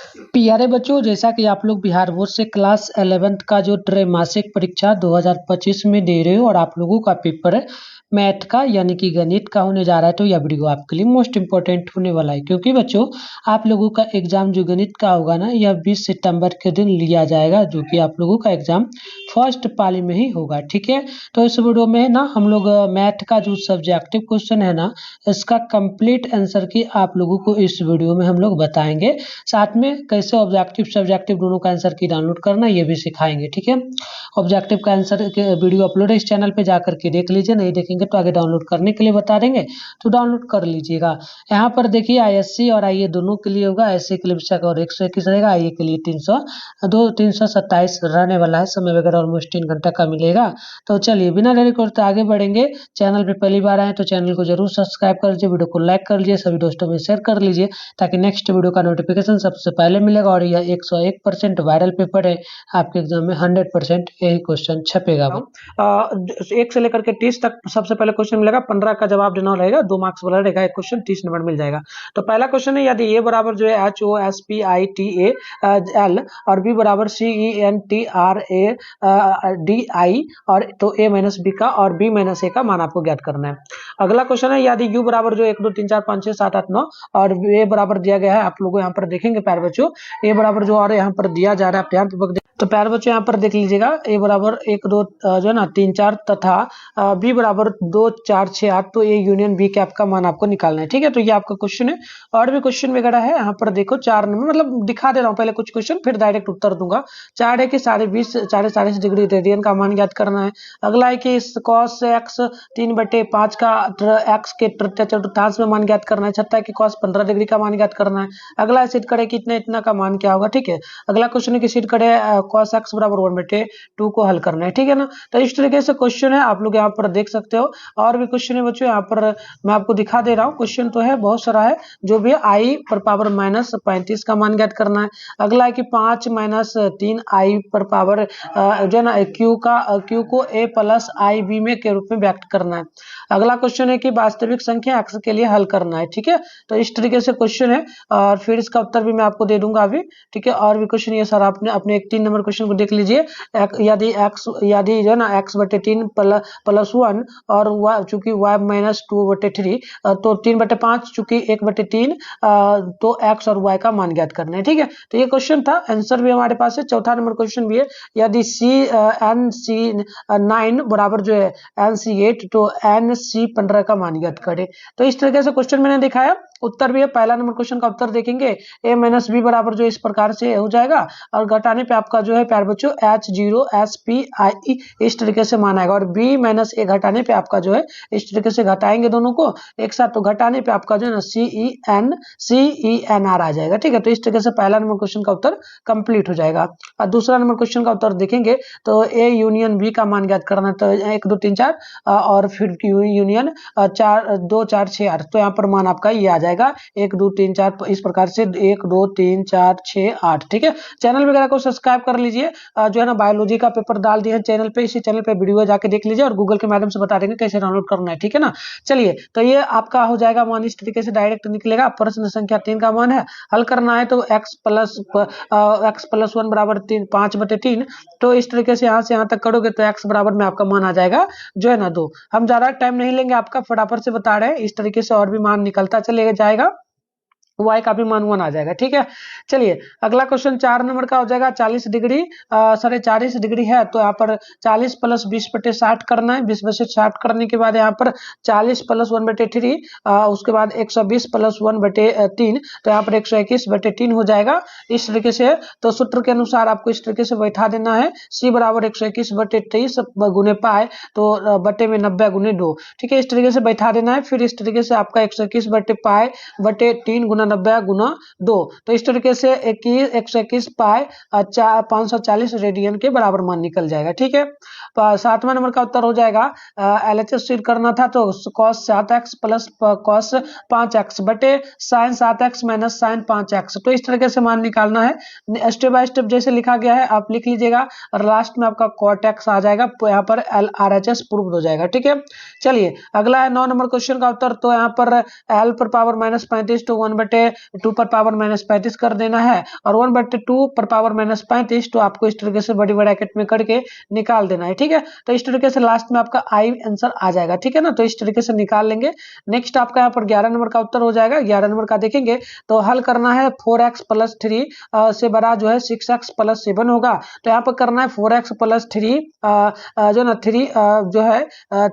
प्यारे बच्चों, जैसा कि आप लोग बिहार बोर्ड से क्लास 11th का जो त्रैमासिक परीक्षा 2025 में दे रहे हो और आप लोगों का पेपर है मैथ का यानी कि गणित का होने जा रहा है, तो यह वीडियो आपके लिए मोस्ट इंपॉर्टेंट होने वाला है, क्योंकि बच्चों आप लोगों का एग्जाम जो गणित का होगा ना, यह 20 सितंबर के दिन लिया जाएगा, जो कि आप लोगों का एग्जाम फर्स्ट पाली में ही होगा। ठीक है, तो इस वीडियो में ना हम लोग मैथ का जो सब्जेक्टिव क्वेश्चन है ना, इसका कंप्लीट आंसर की आप लोगों को इस वीडियो में हम लोग बताएंगे। साथ में कैसे ऑब्जेक्टिव सब्जेक्टिव दोनों का आंसर की डाउनलोड करना ये भी सिखाएंगे। ठीक है, ऑब्जेक्टिव का आंसर के वीडियो अपलोड है इस चैनल पे, जाकर के देख लीजिए, नहीं देखेंगे तो आगे डाउनलोड करने के लिए बता देंगे, तो डाउनलोड कर लीजिएगा। यहाँ पर देखिए आईएससी और आईए दोनों के लिए होगा, एससी के लिए बेशक और 121 रहेगा, आईए के लिए 327 रहने वाला है। समय वगैरह ऑलमोस्ट 3 घंटा का मिलेगा। तो चलिए बिना देरी करते आगे बढ़ेंगे। चैनल पे पहली बार आए तो चैनल को जरूर सब्सक्राइब कर लीजिए, वीडियो को लाइक कर लीजिए, सभी दोस्तों में शेयर कर लीजिए, ताकि नेक्स्ट वीडियो का नोटिफिकेशन सबसे पहले मिलेगा। और यह 101% वायरल पेपर है, आपके एग्जाम में 100% यही क्वेश्चन छपेगा। 1 से लेकर के 30 तक सबसे पहले क्वेश्चन मिलेगा, 15 का जवाब देना रहेगा, 2 मार्क्स वाला रहेगा, एक क्वेश्चन 30 नंबर मिल जाएगा। तो पहला क्वेश्चन है, यदि ए बराबर जो है HOSPITA L और बी बराबर CENTRADI और तो A माइनस बी का और B माइनस ए का मान आपको ज्ञात करना है। अगला क्वेश्चन है, यदि U बराबर जो 1 2 3 4 5 6 7 8 9 और A बराबर दिया गया है, आप लोग यहाँ पर देखेंगे प्यारे बच्चों, A बराबर जो और यहाँ पर दिया जा रहा है, आप ध्यान पूर्वक तो प्यारे बच्चों यहाँ पर देख लीजिएगा, A बराबर 1 2 जो है ना 3 4 तथा B बराबर 2 4 6 8, तो A यूनियन B के आपका मान आपको निकालना है। ठीक है, तो ये आपका क्वेश्चन है। और भी क्वेश्चन वगैरह है, यहाँ पर देखो 4 नंबर, मतलब दिखा दे रहा हूँ पहले कुछ क्वेश्चन, फिर डायरेक्ट उत्तर दूंगा। 4 है कि 40 डिग्री रेडियन का मान ज्ञात करना है। अगला है कि cos x 3/5 का x के चतुर्थांश में मान ज्ञात करना है। छठा है कि cos 15 डिग्री का मान ज्ञात करना है। अगला है सिद्ध करे कि इतना इतना का मान क्या होगा। ठीक है, अगला क्वेश्चन है कि सिद्ध करे cos x बराबर 1/2 को हल करना है। ठीक है ना, तो इस तरीके से क्वेश्चन है, आप लोग यहाँ पर देख सकते हो। और भी क्वेश्चन है बच्चों, यहाँ पर मैं आपको दिखा दे रहा हूँ, क्वेश्चन तो है बहुत सारा है। जो भी I पर पावर -35 का मान ज्ञात करना है। अगला है कि 5 - 3 I पर पावर जो है ना Q को A प्लस IB में के रूप में व्यक्त करना है। अगला क्वेश्चन है कि वास्तविक संख्या x के लिए हल करना है। ठीक है, तो इस तरीके से क्वेश्चन है, और फिर इसका उत्तर भी मैं आपको दे दूंगा अभी। ठीक है, और भी क्वेश्चन ये सर आपने अपने एक 3 नंबर क्वेश्चन को देख लीजिए। यदि जो है ना x/3 प्लस 1 और चूंकि y - 2/3, तो 3/5 चूंकि 1/3, तो x और y का मान ज्ञात करना है। ठीक है, तो ये क्वेश्चन था, आंसर भी हमारे पास है। चौथा नंबर क्वेश्चन भी है, यदि NC9 बराबर जो है NC8, तो NC15 का मान ज्ञात करे। तो इस तरीके से क्वेश्चन मैंने दिखाया, उत्तर भी है। पहला नंबर क्वेश्चन का उत्तर देखेंगे, A - B बराबर जो इस प्रकार से हो जाएगा, और घटाने पे आपका जो है प्यारे बच्चों H0SPIE इस तरीके से मान आएगा, और B - A घटाने पे आपका जो है इस तरीके से घटाएंगे दोनों को एक साथ, तो घटाने पे आपका जो है ना CENR आ जाएगा। ठीक है, तो इस तरीके से पहला नंबर क्वेश्चन का उत्तर कंप्लीट हो जाएगा। और दूसरा नंबर क्वेश्चन का उत्तर देखेंगे, तो A यूनियन B का मान ज्ञात करना है, तो 1 2 3 4 और फिर यूनियन 4 2 4 6 8, तो यहाँ पर मान आपका ये आ जाएगा 1 2 3 4, इस प्रकार से 1 2 3 4 6 8। ठीक है, चैनल वगैरह को सब्सक्राइब कर लीजिए। जो है ना बायोलॉजी का पेपर डाल दिए हैं चैनल पे, इसी चैनल पे वीडियो जाके देख लीजिए, और गूगल के माध्यम से बता देंगे कैसे डाउनलोड करना है। ठीक है ना, चलिए, तो ये आपका हो जाएगा मान, इस तरीके से डायरेक्ट निकलेगा। प्रश्न संख्या 3 का मान है, हल करना है, तो x + 1 बराबर 5/3, तो इस तरीके से यहाँ तक करोगे तो x बराबर में आपका मान आ जाएगा जो है ना 2। हम ज्यादा टाइम नहीं लेंगे आपका, फटाफट से बता रहे हैं, इस तरीके से और भी मान निकलता चलेगा जाएगा, y का भी मान 1 आ जाएगा। ठीक है, चलिए अगला क्वेश्चन 4 नंबर का हो जाएगा। 40 डिग्री 40 डिग्री है, तो यहाँ पर 40 + 20/60 करना है। 20/60 करने के बाद यहाँ पर 40 + 1/3, उसके बाद 120 + 1/3, तो यहाँ पर 121/3 हो जाएगा। इस तरीके से तो सूत्र के अनुसार आपको इस तरीके से बैठा देना है, C बराबर 121/23 गुने पाए, तो बटे में 90 गुने 2। ठीक है, इस तरीके से बैठा देना है। फिर इस तरीके से आपका 121/3 गुना 90 गुना 2, तो इस तरीके से 121 पाई 540 रेडियन के बराबर मान निकल जाएगा। ठीक है, 7वां नंबर का उत्तर हो जाएगा, LHS सिद्ध करना था, तो cos 7x plus cos 5x बटे sin 7x minus sin 5x, तो इस तरीके से मान निकालना है। स्टेप बाय स्टेप जैसे लिखा गया है आप लिख लीजिएगा, और लास्ट में आपका cot x आ जाएगा, यहाँ पर LRHS प्रूव हो जाएगा। ठीक है, चलिए अगला है 9 नंबर क्वेश्चन का उत्तर, तो यहाँ पर L पर पावर -35 तो 1/2 2 पर पावर -35 कर देना है और 1/2 पर पावर -35 तो आपको इस तरीके से बड़ी ब्रैकेट में करके निकाल देना है। ठीक है, तो इस तरीके से लास्ट में आपका आई आंसर आ जाएगा। ठीक है ना, तो इस तरीके से निकाल लेंगे। नेक्स्ट आपका यहाँ पर 11 नंबर का उत्तर हो जाएगा। 11 नंबर का देखेंगे तो हल करना है 4x + 3 से बड़ा जो है 6x + 7 होगा। तो यहाँ पर करना है 4x + 3 जो ना 3 जो है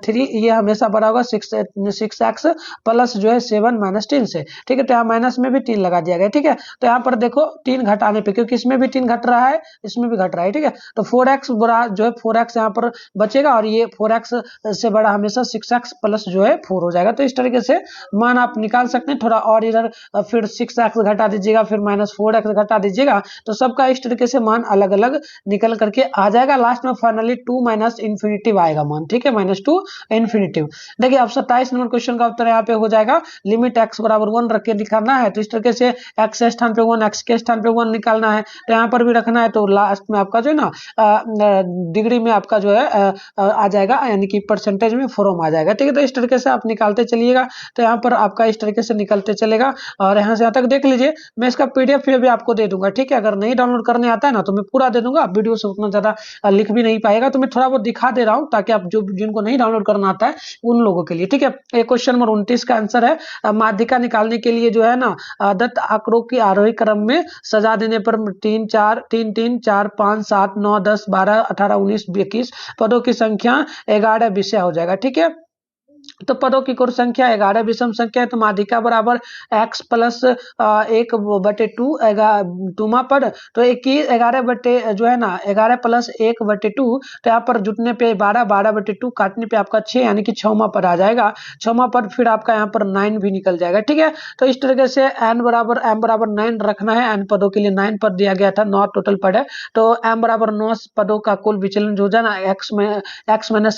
3 ये हमेशा बड़ा होगा 6x प्लस जो है 7 - 3 से। ठीक है, तो यहाँ माइनस में भी 3 लगा दिया गया। ठीक है, तो यहाँ पर देखो 3 घटाने पे, क्योंकि इसमें भी 3 घट रहा है, इसमें भी घट रहा है। ठीक है, तो 4x बड़ा जो है 4x यहाँ पर बचेगा और ये 4x से बड़ा हमेशा 6x प्लस जो है 4 हो जाएगा। तो इस तरीके से मान आप निकाल सकते हैं। थोड़ा और इधर फिर 6x घटा दीजिएगा, फिर -4x घटा दीजिएगा, तो सबका इस तरीके से मान अलग अलग निकल करके आ जाएगा। लास्ट में फाइनली 2 - इन्फिनिटिव आएगा मान। ठीक है, -2 इन्फिनिटिव। देखिए अब 27 नंबर क्वेश्चन का उत्तर यहाँ पे हो जाएगा। लिमिट x बराबर 1 रख के दिखाना है। तो इस तरीके से x के स्थान पे 1, x के स्थान पे 1 निकालना है, तो यहाँ पर भी रखना है। तो लास्ट में आपका जो है ना डिग्री में आपका जो है आ जाएगा, यानी कि परसेंटेज में फॉर्म आ जाएगा। ठीक है, तो इस तरीके से आप निकालते चलिएगा। तो यहाँ पर आपका इस तरीके से निकलते चलेगा और यहाँ से यहाँ तक देख लीजिए। मैं इसका PDF भी आपको दे दूंगा। ठीक है, अगर नहीं डाउनलोड करने आता है ना तो मैं पूरा दे दूंगा। वीडियो से उतना ज्यादा लिख भी नहीं पाएगा, तो मैं थोड़ा बहुत दिखा दे रहा हूँ ताकि आप जो जिनको नहीं डाउनलोड करना आता है उन लोगों के लिए। ठीक है, ये क्वेश्चन नंबर 29 का आंसर है। माध्यिका निकालने के लिए जो है ना दत्त आंकड़ों की आरोही क्रम में सजा देने पर 3 4 3 3 4 5 7 9 10 12 18 19 21 पदों की संख्या 11 विषय हो जाएगा। ठीक है, तो पदों की कुल संख्या 11 विषम संख्या है। तो माध्यिका बराबर x + 1/2 टूमा पद, तो 11 जो है ना 11 + 1/2, तो यहाँ पर जुटने पे 12 12/2 काटने पे आपका 6, यानी कि 6वां पद आ जाएगा। 6वां पद फिर आपका यहाँ पर 9 भी निकल जाएगा। ठीक है, तो इस तरीके से m बराबर 9 रखना है। n पदों के लिए 9 पद दिया गया था, 9 टोटल पद है। तो m बराबर 9 पदों का कुल विचलन जो है ना x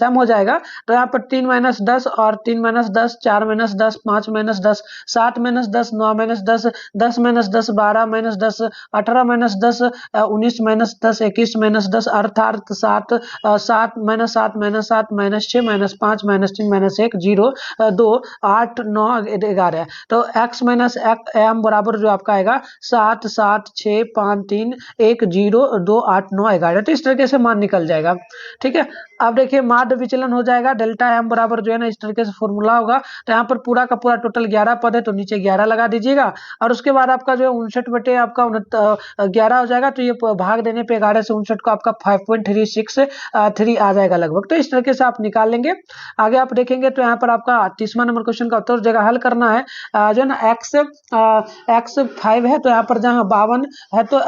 - m हो जाएगा। तो यहाँ पर 3 - 10 और 3 - 10 4 - 10 5 - 10 7 - 10 9 - 10 10 - 10 12 - 10 18 - 10 19 - 10 21 - 10 अर्थात 7 7 - 7 - 7 -6 -5 -3 -1 0 2 8 9 11। तो x - m बराबर जो आपका आएगा 7 7 6 5 3 1 0 2 8 9 11। तो इस तरीके से मान निकल जाएगा। ठीक है, अब देखिए माध्य विचलन हो जाएगा। डेल्टा m बराबर जो है ना इस तरीके से फॉर्मूला होगा। तो यहाँ पर पूरा का पूरा टोटल 11 पद है, तो नीचे 11 लगा दीजिएगा और उसके बाद आपका जो है 59 बटे आपका 11 हो जाएगा। तो ये भाग देने पे 11 से 59 को आपका 5.363 आ जाएगा लगभग। तो इस तरीके से आप निकाल लेंगे। आगे आप देखेंगे तो यहाँ पर आपका 30वां नंबर क्वेश्चन का उत्तर जगह हल करना है। जो है ना x 5 है, तो यहाँ पर जहाँ 52 है तो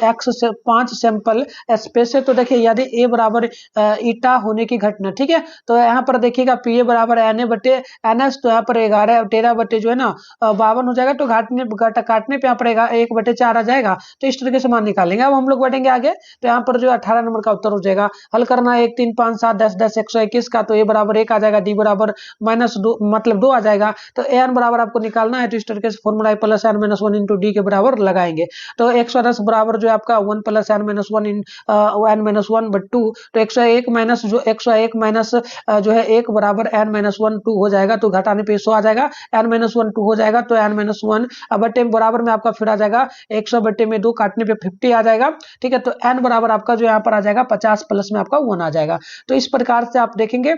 x से 5 सैंपल स्पेस है। तो देखिए यदि a बराबर ईटा होने की घटना, ठीक है, तो यहाँ पर देखिएगा पी ए बराबर NA/NS, तो यहाँ पर 13 बटे जो है ना 52 हो जाएगा। तो काटने पे यहाँ पर 1/4 आ जाएगा। तो इस तरीके से मान निकालेंगे। अब हम लोग बढ़ेंगे आगे, तो यहाँ पर जो 18 नंबर का उत्तर हो जाएगा। हल करना है 1 3 5 7 10 10 121 का, तो ए बराबर 1 आ जाएगा, डी बराबर -2 मतलब 2 आ जाएगा। तो एन बराबर आपको निकालना है। तो इस तरीके से फॉर्मूला +n - 1 × डी के बराबर लगाएंगे। तो 110 बराबर जो आपका 1 + n - 1 n - 1/2, तो 101 माइनस जो 101 माइनस जो है 1 बराबर n - 1 2 हो जाएगा। तो घटाने पे 100 आ जाएगा, n - 1 2 हो जाएगा। तो n - 1 बटे बराबर में आपका फिर आ जाएगा 100 बटे में 2 काटने पे 50 आ जाएगा। ठीक है, तो n बराबर आपका जो यहाँ पर आ जाएगा 50 प्लस में आपका 1 आ जाएगा। तो इस प्रकार से आप देखेंगे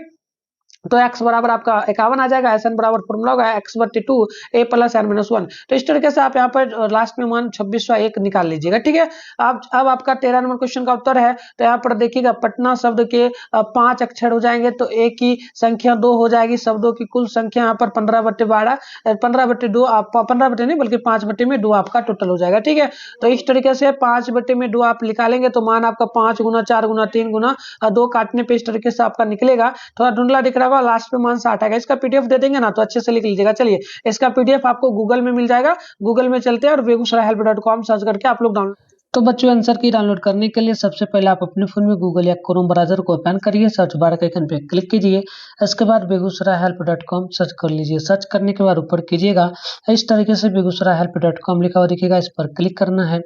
तो x बराबर आपका 51 आ जाएगा। SN बराबर फॉर्मूला होगा x/2 a + n - 1। तो इस तरीके से आप यहाँ पर लास्ट में मान 2601 निकाल लीजिएगा। ठीक है, अब आपका 13 नंबर क्वेश्चन का उत्तर है। तो यहाँ पर देखिएगा पटना शब्द के 5 अक्षर हो जाएंगे, तो a की संख्या 2 हो जाएगी। शब्दों की कुल संख्या यहाँ पर 15/12 15/2 आप 15 बटे नहीं बल्कि 5/2 आपका टोटल हो जाएगा। ठीक है, तो इस तरीके से 5/2 आप निकालेंगे तो मान आपका 5 × 4 × 3 × 2 काटने पे इस तरीके से आपका निकलेगा। थोड़ा धुंधला दिख रहा होगा, लास्ट पे मान 60 आएगा। इसका PDF दे देंगे ना, तो अच्छे से लिख लीजिएगा। चलिए इसका PDF आपको गूगल में मिल जाएगा। गूगल में चलते हैं और begusarahelp.com सर्च करके आप लोग डाउनलोड। तो बच्चों आंसर की डाउनलोड करने के लिए सबसे पहले आप अपने फोन में गूगल या क्रोम ब्राउजर को ओपन करिए, सर्च बार के आइकन पे क्लिक कीजिए। इसके बाद begusarahelp.com सर्च कर लीजिए। सर्च करने के बाद ऊपर कीजिएगा इस तरीके से begusarahelp.com लिखा हुआ दिखेगा, इस पर क्लिक करना है।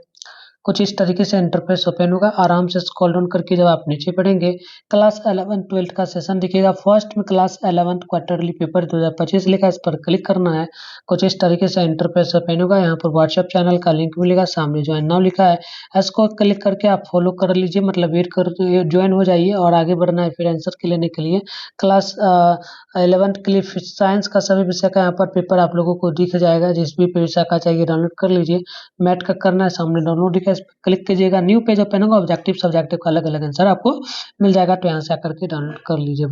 कुछ इस तरीके से इंटरफेस ओपन होगा। आराम से स्क्रॉल डाउन करके जब आप नीचे पढ़ेंगे, क्लास 11-12 का सेशन दिखेगा। फर्स्ट में क्लास 11 क्वार्टरली पेपर 2025 लिखा है, इस पर क्लिक करना है। कुछ इस तरीके से इंटरफेस ओपन होगा। यहाँ पर व्हाट्सएप चैनल का लिंक मिलेगा, सामने ज्वाइन नाउ लिखा है, इसको क्लिक करके आप फॉलो कर लीजिए, मतलब वेट कर ज्वाइन हो जाइए और आगे बढ़ना है फिर आंसर के लेने के लिए। क्लास 11 के लिए साइंस का सभी विषय का यहाँ पर पेपर आप लोगों को दिख जाएगा। जिस भी विषय का चाहिए डाउनलोड कर लीजिए। मैथ का करना है, सामने डाउनलोड दिखा है, इस पर क्लिक कीजिएगा। न्यू पेज ओपन होगा, ऑब्जेक्टिव सब्जेक्टिव का अलग अलग आंसर आपको मिल जाएगा। तो यहाँ से आकर के डाउनलोड कर लीजिए।